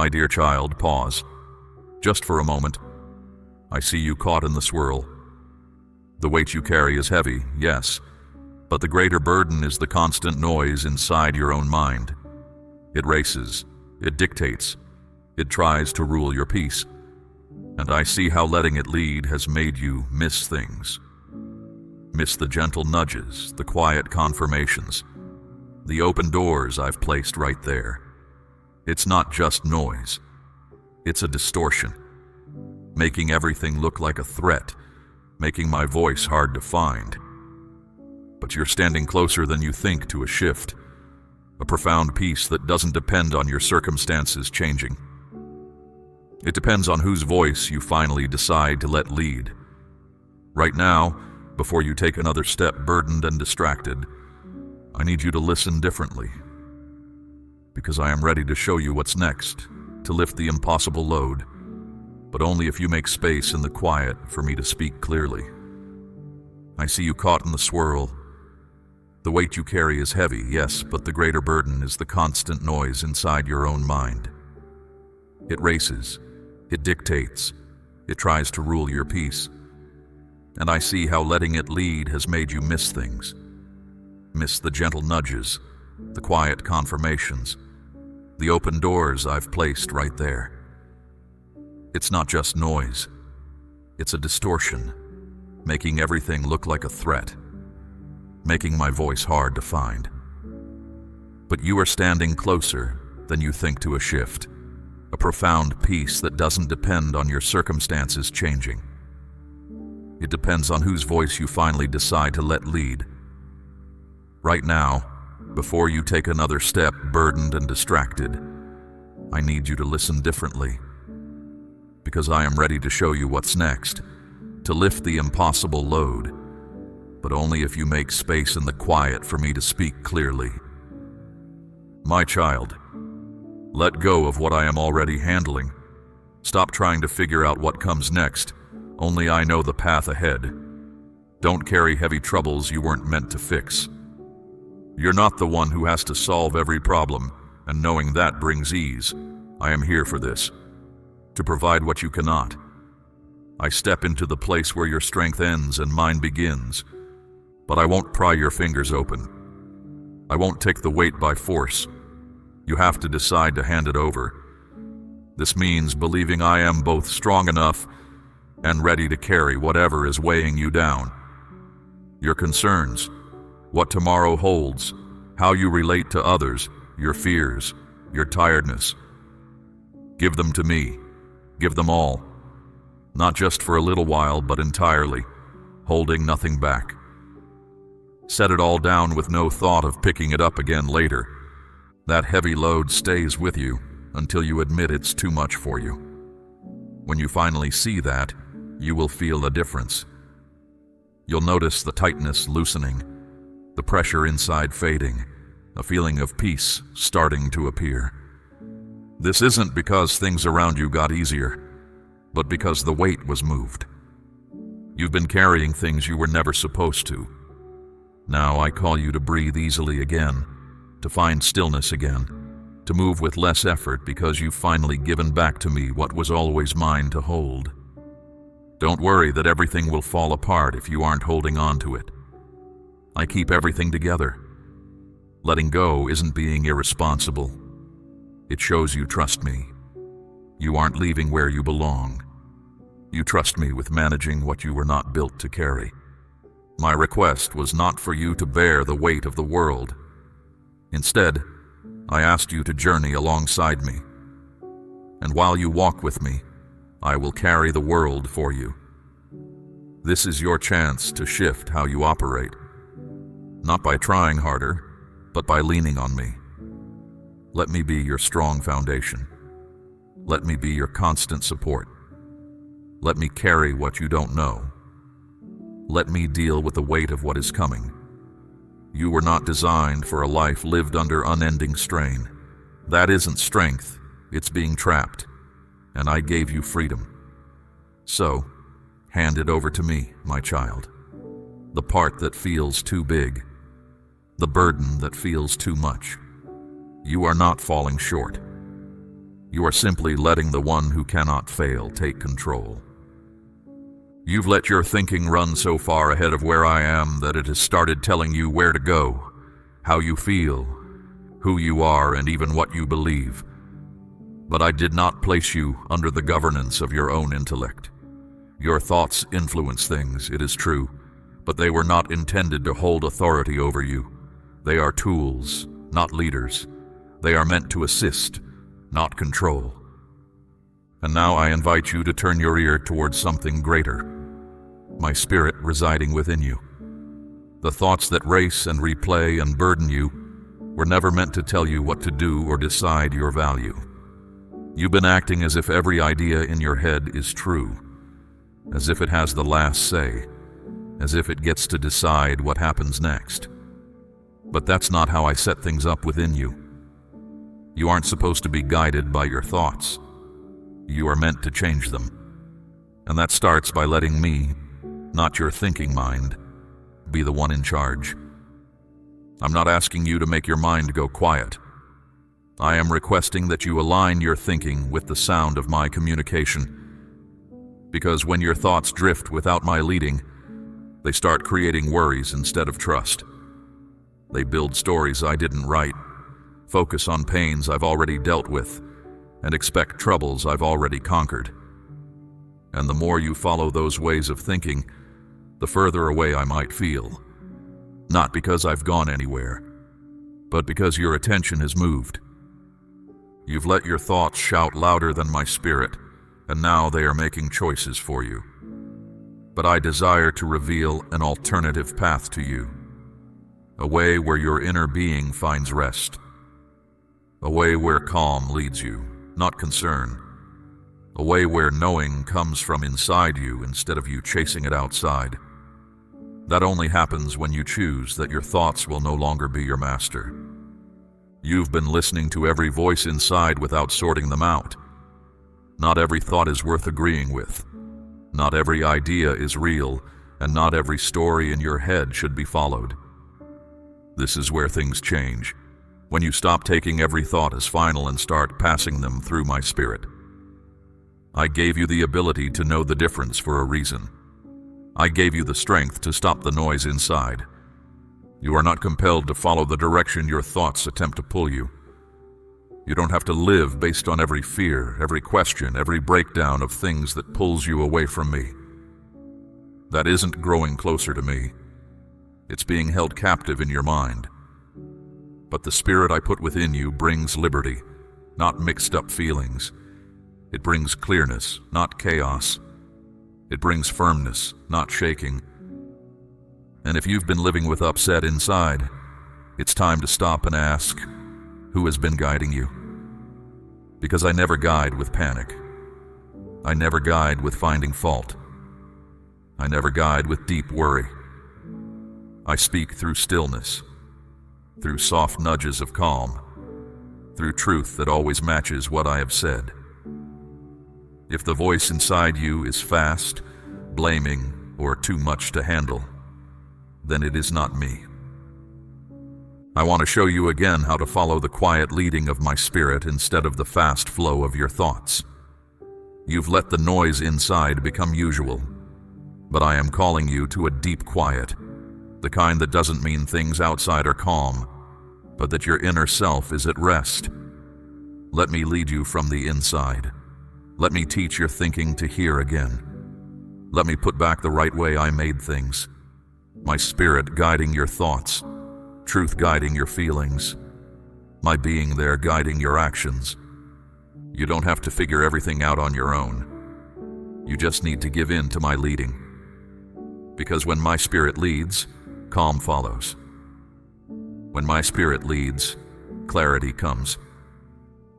My dear child, pause. Just for a moment. I see you caught in the swirl. The weight you carry is heavy, yes, but the greater burden is the constant noise inside your own mind. It races, it dictates, it tries to rule your peace. And I see how letting it lead has made you miss things. Miss the gentle nudges, the quiet confirmations, the open doors I've placed right there. It's not just noise. It's a distortion, making everything look like a threat, making my voice hard to find. But you're standing closer than you think to a shift, a profound peace that doesn't depend on your circumstances changing. It depends on whose voice you finally decide to let lead. Right now, before you take another step burdened and distracted, I need you to listen differently. Because I am ready to show you what's next, to lift the impossible load, but only if you make space in the quiet for me to speak clearly. I see you caught in the swirl. The weight you carry is heavy, yes, but the greater burden is the constant noise inside your own mind. It races, it dictates, it tries to rule your peace. And I see how letting it lead has made you miss things. Miss the gentle nudges, the quiet confirmations, the open doors I've placed right there. It's not just noise. It's a distortion, making everything look like a threat, making my voice hard to find. But you are standing closer than you think to a shift, a profound peace that doesn't depend on your circumstances changing. It depends on whose voice you finally decide to let lead. Right now, before you take another step burdened and distracted, I need you to listen differently. Because I am ready to show you what's next, to lift the impossible load, but only if you make space in the quiet for me to speak clearly. My child, let go of what I am already handling. Stop trying to figure out what comes next. Only I know the path ahead. Don't carry heavy troubles you weren't meant to fix. You're not the one who has to solve every problem, and knowing that brings ease. I am here for this, to provide what you cannot. I step into the place where your strength ends and mine begins, but I won't pry your fingers open. I won't take the weight by force. You have to decide to hand it over. This means believing I am both strong enough and ready to carry whatever is weighing you down. Your concerns, what tomorrow holds, how you relate to others, your fears, your tiredness. Give them to me. Give them all. Not just for a little while, but entirely, holding nothing back. Set it all down with no thought of picking it up again later. That heavy load stays with you until you admit it's too much for you. When you finally see that, you will feel a difference. You'll notice the tightness loosening, the pressure inside fading, a feeling of peace starting to appear. This isn't because things around you got easier, but because the weight was moved. You've been carrying things you were never supposed to. Now I call you to breathe easily again, to find stillness again, to move with less effort because you've finally given back to me what was always mine to hold. Don't worry that everything will fall apart if you aren't holding on to it. I keep everything together. Letting go isn't being irresponsible. It shows you trust me. You aren't leaving where you belong. You trust me with managing what you were not built to carry. My request was not for you to bear the weight of the world. Instead, I asked you to journey alongside me. And while you walk with me, I will carry the world for you. This is your chance to shift how you operate. Not by trying harder, but by leaning on me. Let me be your strong foundation. Let me be your constant support. Let me carry what you don't know. Let me deal with the weight of what is coming. You were not designed for a life lived under unending strain. That isn't strength, it's being trapped. And I gave you freedom. So, hand it over to me, my child. The part that feels too big. The burden that feels too much. You are not falling short. You are simply letting the one who cannot fail take control. You've let your thinking run so far ahead of where I am that it has started telling you where to go, how you feel, who you are, and even what you believe. But I did not place you under the governance of your own intellect. Your thoughts influence things, it is true, but they were not intended to hold authority over you. They are tools, not leaders. They are meant to assist, not control. And now I invite you to turn your ear towards something greater, my spirit residing within you. The thoughts that race and replay and burden you were never meant to tell you what to do or decide your value. You've been acting as if every idea in your head is true, as if it has the last say, as if it gets to decide what happens next. But that's not how I set things up within you. You aren't supposed to be guided by your thoughts. You are meant to change them. And that starts by letting me, not your thinking mind, be the one in charge. I'm not asking you to make your mind go quiet. I am requesting that you align your thinking with the sound of my communication. Because when your thoughts drift without my leading, they start creating worries instead of trust. They build stories I didn't write, focus on pains I've already dealt with, and expect troubles I've already conquered. And the more you follow those ways of thinking, the further away I might feel. Not because I've gone anywhere, but because your attention has moved. You've let your thoughts shout louder than my spirit, and now they are making choices for you. But I desire to reveal an alternative path to you, a way where your inner being finds rest, a way where calm leads you, not concern, a way where knowing comes from inside you instead of you chasing it outside. That only happens when you choose that your thoughts will no longer be your master. You've been listening to every voice inside without sorting them out. Not every thought is worth agreeing with. Not every idea is real, and not every story in your head should be followed. This is where things change, when you stop taking every thought as final and start passing them through my spirit. I gave you the ability to know the difference for a reason. I gave you the strength to stop the noise inside. You are not compelled to follow the direction your thoughts attempt to pull you. You don't have to live based on every fear, every question, every breakdown of things that pulls you away from me. That isn't growing closer to me. It's being held captive in your mind. But the spirit I put within you brings liberty, not mixed up feelings. It brings clearness, not chaos. It brings firmness, not shaking. And if you've been living with upset inside, it's time to stop and ask, who has been guiding you? Because I never guide with panic. I never guide with finding fault. I never guide with deep worry. I speak through stillness, through soft nudges of calm, through truth that always matches what I have said. If the voice inside you is fast, blaming, or too much to handle, then it is not me. I want to show you again how to follow the quiet leading of my spirit instead of the fast flow of your thoughts. You've let the noise inside become usual, but I am calling you to a deep quiet, the kind that doesn't mean things outside are calm, but that your inner self is at rest. Let me lead you from the inside. Let me teach your thinking to hear again. Let me put back the right way I made things. My spirit guiding your thoughts, truth guiding your feelings, my being there guiding your actions. You don't have to figure everything out on your own. You just need to give in to my leading. Because when my spirit leads, calm follows. When my spirit leads, clarity comes.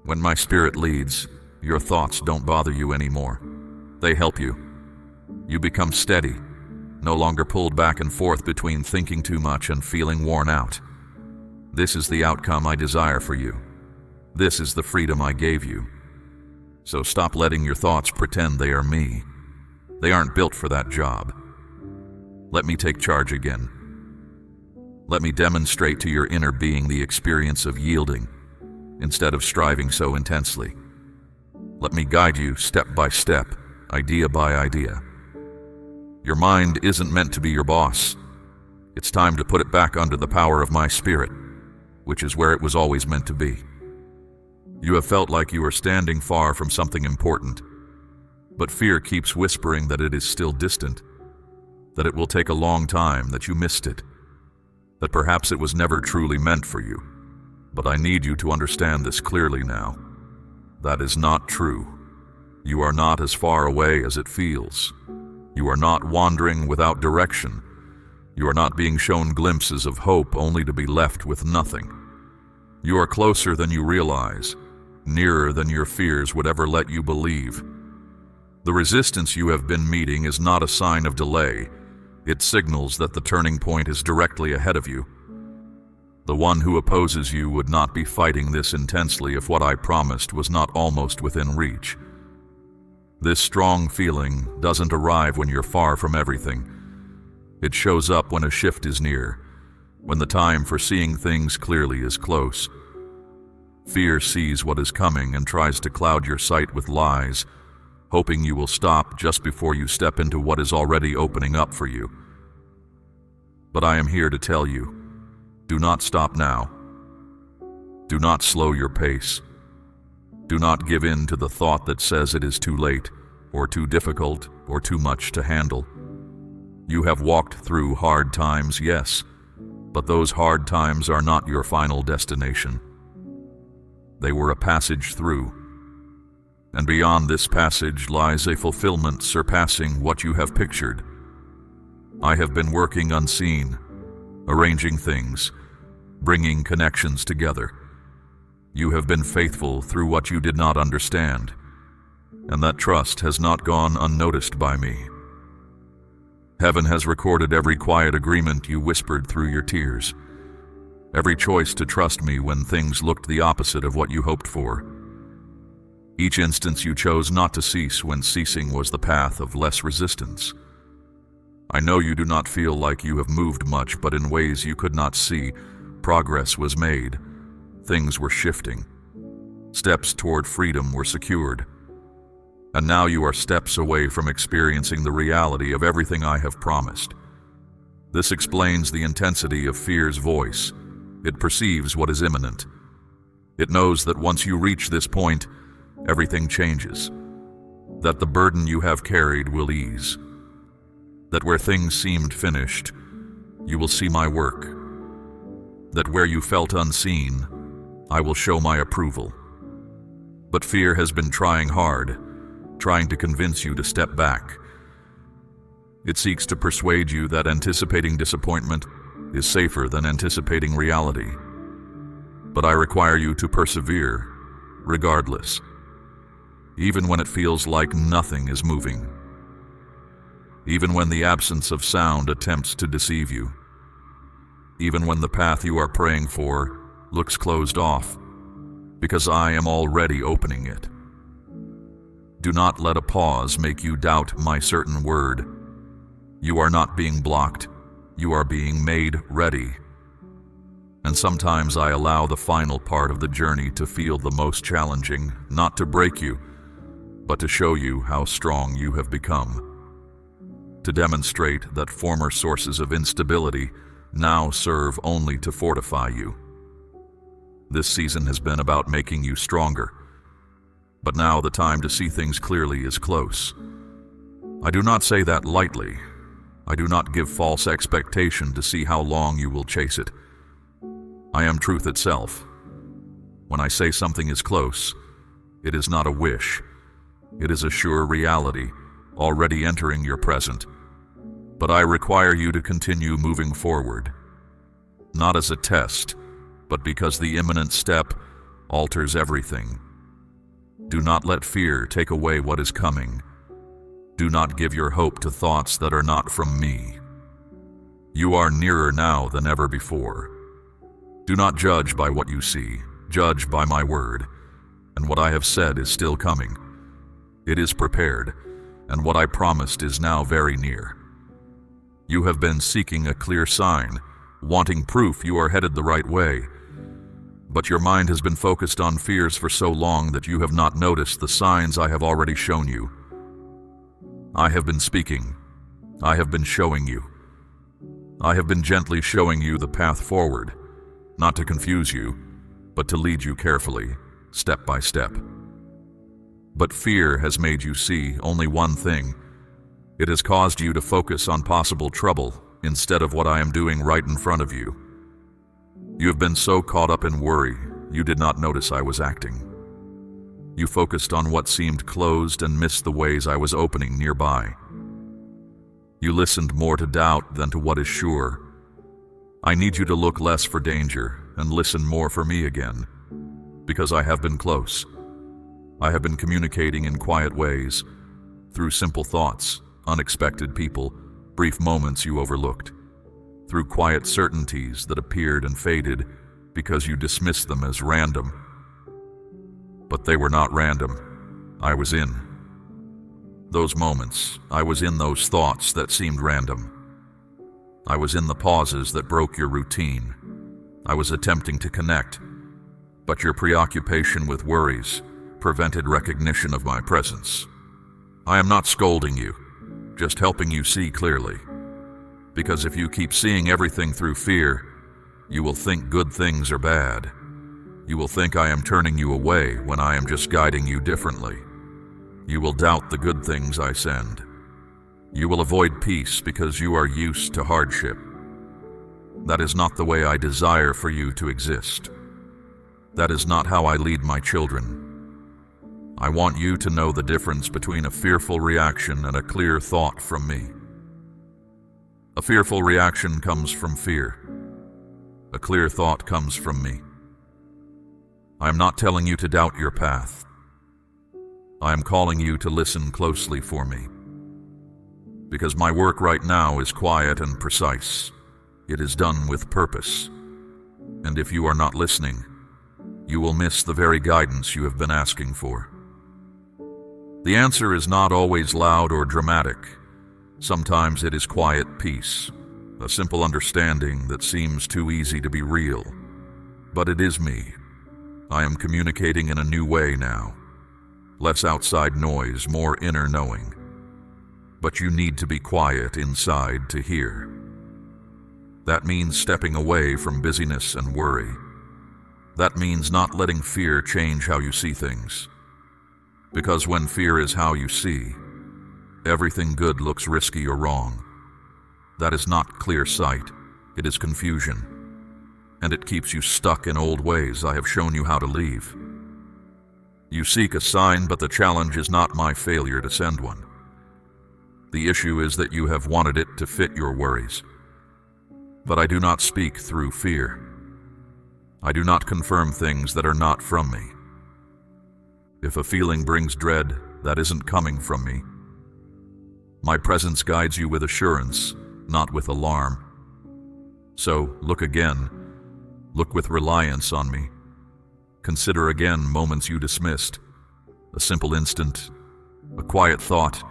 When my spirit leads, your thoughts don't bother you anymore. They help you. You become steady, no longer pulled back and forth between thinking too much and feeling worn out. This is the outcome I desire for you. This is the freedom I gave you. So stop letting your thoughts pretend they are me. They aren't built for that job. Let me take charge again. Let me demonstrate to your inner being the experience of yielding instead of striving so intensely. Let me guide you step by step, idea by idea. Your mind isn't meant to be your boss. It's time to put it back under the power of my spirit, which is where it was always meant to be. You have felt like you are standing far from something important, but fear keeps whispering that it is still distant, that it will take a long time, that you missed it, that perhaps it was never truly meant for you. But I need you to understand this clearly now. That is not true. You are not as far away as it feels. You are not wandering without direction. You are not being shown glimpses of hope only to be left with nothing. You are closer than you realize, nearer than your fears would ever let you believe. The resistance you have been meeting is not a sign of delay. It signals that the turning point is directly ahead of you. The one who opposes you would not be fighting this intensely if what I promised was not almost within reach. This strong feeling doesn't arrive when you're far from everything. It shows up when a shift is near, when the time for seeing things clearly is close. Fear sees what is coming and tries to cloud your sight with lies, hoping you will stop just before you step into what is already opening up for you. But I am here to tell you, do not stop now. Do not slow your pace. Do not give in to the thought that says it is too late, or too difficult, or too much to handle. You have walked through hard times, yes, but those hard times are not your final destination. They were a passage through. And beyond this passage lies a fulfillment surpassing what you have pictured. I have been working unseen, arranging things, bringing connections together. You have been faithful through what you did not understand, and that trust has not gone unnoticed by me. Heaven has recorded every quiet agreement you whispered through your tears, every choice to trust me when things looked the opposite of what you hoped for. Each instance you chose not to cease when ceasing was the path of less resistance. I know you do not feel like you have moved much, but in ways you could not see, progress was made. Things were shifting. Steps toward freedom were secured. And now you are steps away from experiencing the reality of everything I have promised. This explains the intensity of fear's voice. It perceives what is imminent. It knows that once you reach this point, everything changes. That the burden you have carried will ease. That where things seemed finished, you will see my work. That where you felt unseen, I will show my approval. But fear has been trying hard, trying to convince you to step back. It seeks to persuade you that anticipating disappointment is safer than anticipating reality. But I require you to persevere, regardless. Even when it feels like nothing is moving. Even when the absence of sound attempts to deceive you. Even when the path you are praying for looks closed off, because I am already opening it. Do not let a pause make you doubt my certain word. You are not being blocked. You are being made ready. And sometimes I allow the final part of the journey to feel the most challenging, not to break you, but to show you how strong you have become. To demonstrate that former sources of instability now serve only to fortify you. This season has been about making you stronger, but now the time to see things clearly is close. I do not say that lightly. I do not give false expectation to see how long you will chase it. I am truth itself. When I say something is close, it is not a wish. It is a sure reality, already entering your present. But I require you to continue moving forward, not as a test, but because the imminent step alters everything. Do not let fear take away what is coming. Do not give your hope to thoughts that are not from me. You are nearer now than ever before. Do not judge by what you see, judge by my word, and what I have said is still coming. It is prepared, and what I promised is now very near. You have been seeking a clear sign, wanting proof you are headed the right way. But your mind has been focused on fears for so long that you have not noticed the signs I have already shown you. I have been speaking. I have been showing you. I have been gently showing you the path forward, not to confuse you, but to lead you carefully, step by step. But fear has made you see only one thing. It has caused you to focus on possible trouble instead of what I am doing right in front of you. You have been so caught up in worry, you did not notice I was acting. You focused on what seemed closed and missed the ways I was opening nearby. You listened more to doubt than to what is sure. I need you to look less for danger and listen more for me again, because I have been close. I have been communicating in quiet ways, through simple thoughts, unexpected people, brief moments you overlooked, through quiet certainties that appeared and faded because you dismissed them as random. But they were not random. I was in those moments. I was in those thoughts that seemed random. I was in the pauses that broke your routine. I was attempting to connect, but your preoccupation with worries prevented recognition of my presence. I am not scolding you, just helping you see clearly. Because if you keep seeing everything through fear, you will think good things are bad. You will think I am turning you away when I am just guiding you differently. You will doubt the good things I send. You will avoid peace because you are used to hardship. That is not the way I desire for you to exist. That is not how I lead my children. I want you to know the difference between a fearful reaction and a clear thought from me. A fearful reaction comes from fear. A clear thought comes from me. I am not telling you to doubt your path. I am calling you to listen closely for me. Because my work right now is quiet and precise. It is done with purpose. And if you are not listening, you will miss the very guidance you have been asking for. The answer is not always loud or dramatic. Sometimes it is quiet peace, a simple understanding that seems too easy to be real. But it is me. I am communicating in a new way now. Less outside noise, more inner knowing. But you need to be quiet inside to hear. That means stepping away from busyness and worry. That means not letting fear change how you see things. Because when fear is how you see, everything good looks risky or wrong. That is not clear sight, it is confusion. And it keeps you stuck in old ways I have shown you how to leave. You seek a sign, but the challenge is not my failure to send one. The issue is that you have wanted it to fit your worries. But I do not speak through fear. I do not confirm things that are not from me. If a feeling brings dread, that isn't coming from me. My presence guides you with assurance, not with alarm. So, look again. Look with reliance on me. Consider again moments you dismissed. A simple instant, a quiet thought,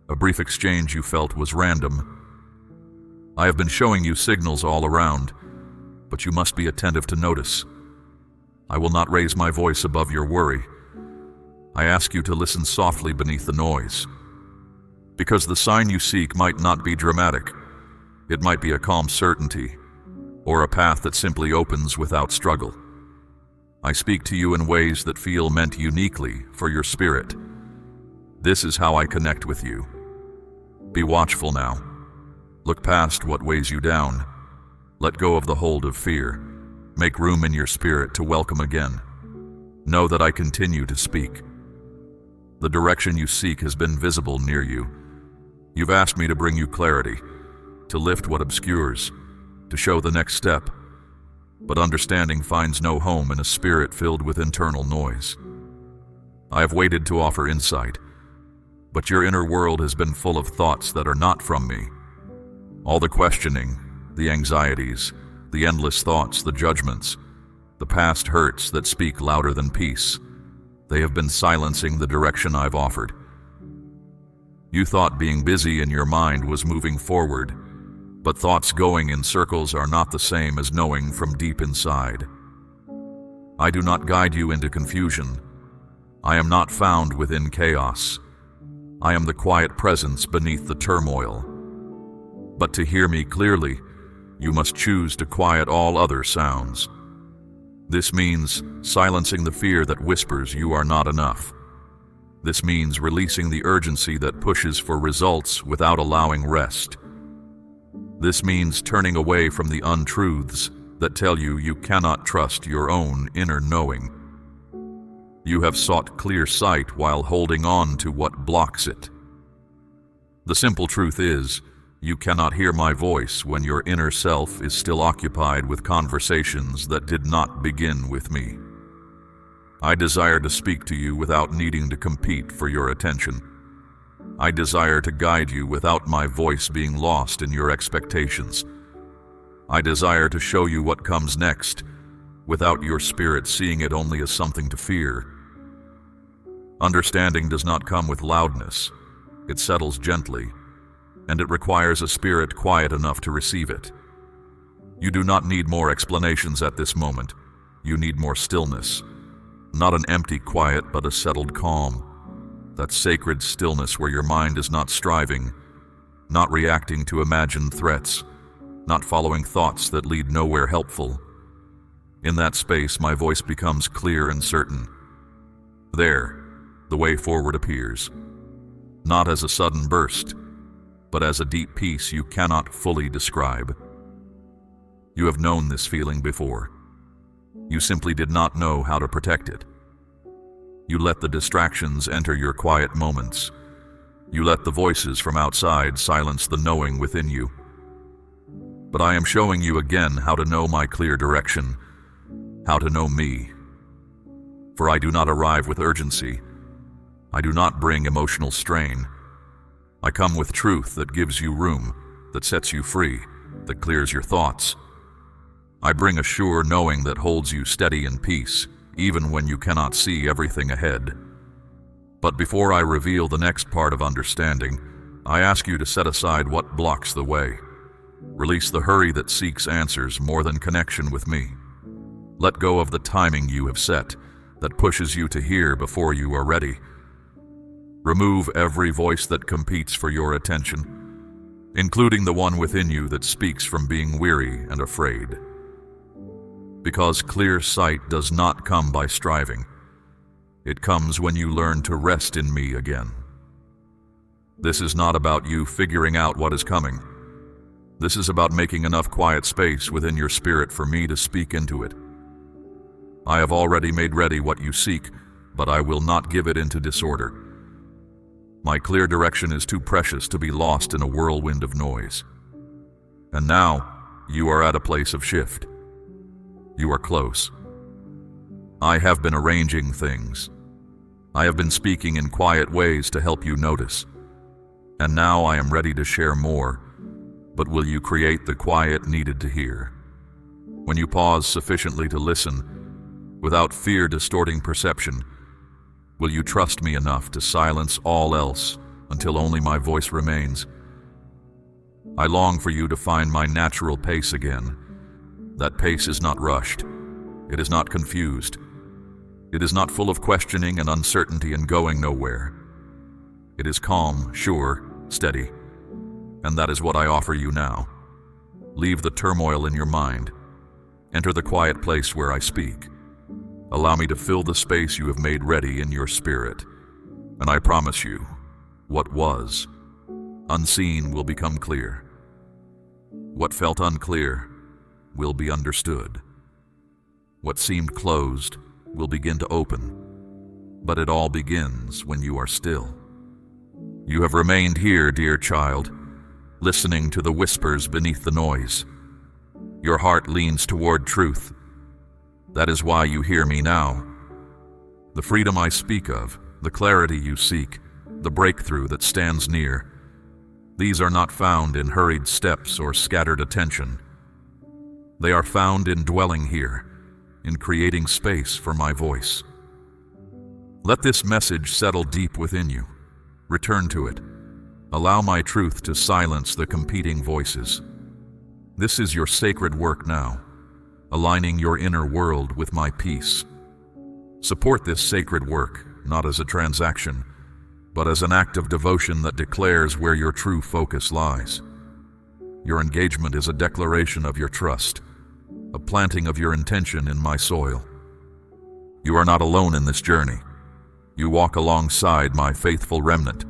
a brief exchange you felt was random. I have been showing you signals all around, but you must be attentive to notice. I will not raise my voice above your worry. I ask you to listen softly beneath the noise. Because the sign you seek might not be dramatic. It might be a calm certainty, or a path that simply opens without struggle. I speak to you in ways that feel meant uniquely for your spirit. This is how I connect with you. Be watchful now. Look past what weighs you down. Let go of the hold of fear. Make room in your spirit to welcome again. Know that I continue to speak. The direction you seek has been visible near you. You've asked me to bring you clarity, to lift what obscures, to show the next step. But understanding finds no home in a spirit filled with internal noise. I have waited to offer insight, but your inner world has been full of thoughts that are not from me. All the questioning, the anxieties, the endless thoughts, the judgments, the past hurts that speak louder than peace. They have been silencing the direction I've offered. You thought being busy in your mind was moving forward, but thoughts going in circles are not the same as knowing from deep inside. I do not guide you into confusion. I am not found within chaos. I am the quiet presence beneath the turmoil. But to hear me clearly, you must choose to quiet all other sounds. This means silencing the fear that whispers you are not enough. This means releasing the urgency that pushes for results without allowing rest. This means turning away from the untruths that tell you you cannot trust your own inner knowing. You have sought clear sight while holding on to what blocks it. The simple truth is, you cannot hear my voice when your inner self is still occupied with conversations that did not begin with me. I desire to speak to you without needing to compete for your attention. I desire to guide you without my voice being lost in your expectations. I desire to show you what comes next, without your spirit seeing it only as something to fear. Understanding does not come with loudness. It settles gently, and it requires a spirit quiet enough to receive it. You do not need more explanations at this moment. You need more stillness. Not an empty quiet, but a settled calm. That sacred stillness where your mind is not striving, not reacting to imagined threats, not following thoughts that lead nowhere helpful. In that space, my voice becomes clear and certain. There, the way forward appears, not as a sudden burst, but as a deep peace you cannot fully describe. You have known this feeling before. You simply did not know how to protect it. You let the distractions enter your quiet moments. You let the voices from outside silence the knowing within you. But I am showing you again how to know my clear direction, how to know me. For I do not arrive with urgency. I do not bring emotional strain. I come with truth that gives you room, that sets you free, that clears your thoughts. I bring a sure knowing that holds you steady in peace, even when you cannot see everything ahead. But before I reveal the next part of understanding, I ask you to set aside what blocks the way. Release the hurry that seeks answers more than connection with me. Let go of the timing you have set, that pushes you to hear before you are ready. Remove every voice that competes for your attention, including the one within you that speaks from being weary and afraid. Because clear sight does not come by striving. It comes when you learn to rest in me again. This is not about you figuring out what is coming. This is about making enough quiet space within your spirit for me to speak into it. I have already made ready what you seek, but I will not give it into disorder. My clear direction is too precious to be lost in a whirlwind of noise. And now, you are at a place of shift. You are close. I have been arranging things. I have been speaking in quiet ways to help you notice. And now I am ready to share more, but will you create the quiet needed to hear? When you pause sufficiently to listen, without fear distorting perception, will you trust me enough to silence all else until only my voice remains? I long for you to find my natural pace again. That pace is not rushed. It is not confused. It is not full of questioning and uncertainty and going nowhere. It is calm, sure, steady. And that is what I offer you now. Leave the turmoil in your mind. Enter the quiet place where I speak. Allow me to fill the space you have made ready in your spirit. And I promise you, what was unseen will become clear. What felt unclear will be understood. What seemed closed will begin to open. But it all begins when you are still. You have remained here, dear child, listening to the whispers beneath the noise. Your heart leans toward truth. That is why you hear me now. The freedom I speak of, the clarity you seek, the breakthrough that stands near, these are not found in hurried steps or scattered attention. They are found in dwelling here, in creating space for my voice. Let this message settle deep within you. Return to it. Allow my truth to silence the competing voices. This is your sacred work now. aligning your inner world with my peace. Support this sacred work, not as a transaction, but as an act of devotion that declares where your true focus lies. Your engagement is a declaration of your trust, a planting of your intention in my soil. You are not alone in this journey. You walk alongside my faithful remnant,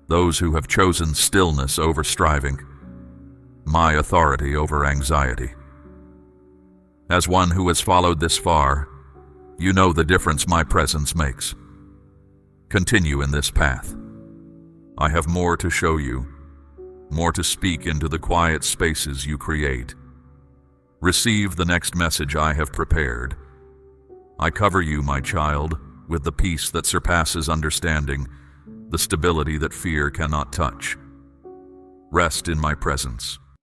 those who have chosen stillness over striving, my authority over anxiety. As one who has followed this far, you know the difference my presence makes. Continue in this path. I have more to show you, more to speak into the quiet spaces you create. Receive the next message I have prepared. I cover you, my child, with the peace that surpasses understanding, the stability that fear cannot touch. Rest in my presence.